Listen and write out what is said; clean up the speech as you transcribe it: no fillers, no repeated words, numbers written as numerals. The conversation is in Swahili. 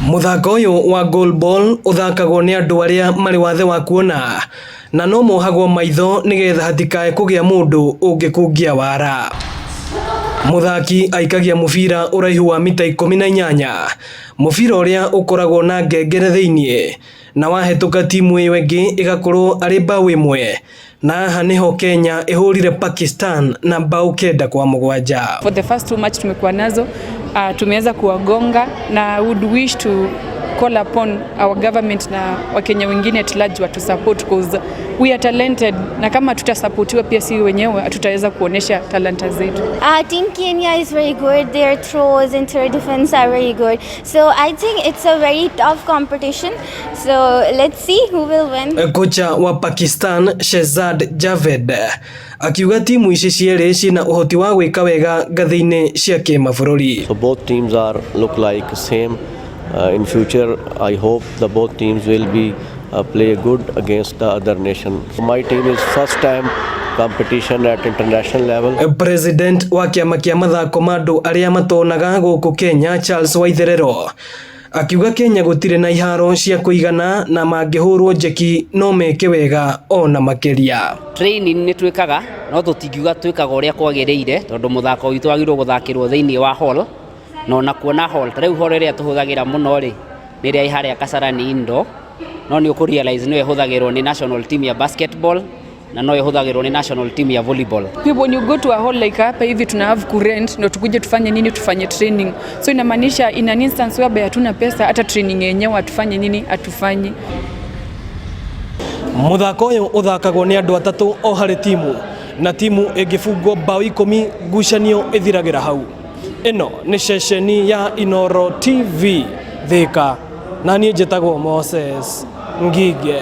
Mũthako ũyũ wa Goalball ũthakagwo nĩ andũ arĩa marĩ wathe wa kuona na no mohagwo maitho nigetha hatikae kũgĩa mũndũ ũngĩkungia wara. Mũthaki aikagia mũbira ũraihu wa mita 18, mũbira ũrĩa ũkoragwo na ngengere thĩinĩ na wahĩtũka timu ĩyo ĩngĩ ĩgakorwo arĩ mbaũ ĩmwe, na haha nĩho Kenya ĩhũrire Pakistan na mbaũ 9-7. For the first two match tumekuwa nazo tumeweza kuwagonga na would wish to call upon our government na Wakenya wengine at large watu support because we are talented, na kama tutasupportiwa pia si wenyewe tutaweza kuonesha talanta zetu. Team Kenya is very good. Their throws and their defense are very good. So I think it's a very tough competition. So let's see who will win. Kocha wa Pakistan Shehzad Javed akiuga timu ici cierĩ cina ũhoti wa gwĩka wega ngathĩ-inĩ cia kĩmabũrũri. So both teams look like same. In future, I hope the both teams will be play good against the other nation. My team is first time competition at international level. President wa kĩama kĩa mathako ma andũ arĩa matonaga gũkũ Kenya Charles Waitherero akiuga Kenya gũtirĩ na iharo cia kũigana na mangĩhũrwo njeki no meke wega ona makĩria. Training nĩ twĩkaga no tũtingiuga twĩkaga ũrĩa kwagĩrĩire tondũ mũthako witũ wagĩrĩirwo gũthakĩrwo thĩinĩ wa hall. No na kuona hall rĩu hall ĩrĩa tũhũthagĩra mũno rĩ nĩ ĩrĩa harĩa Kasarani indoor, no nĩ ũkũrealize nĩ ĩhũthagĩrwo nĩ national team ya basketball na no ĩhũthagĩrwo nĩ national team ya volleyball. When you go to a hall like hapa hivi tuna have kurent ndio tukuje tufanye nini, tufanye training. So inamaanisha in an instance whereby hatuna pesa, hata training yenyewe atufanye nini atufanye. Mũthako ũyũ ũthakagwo nĩ andũ atatũ o harĩ timu, na timu ĩngĩbungwo mbaũ 10 ngucanio ĩthiragĩra hau. Ino ni ceceni ya Inooro TV Thika, na niĩ njĩtagwo Moses Ngige.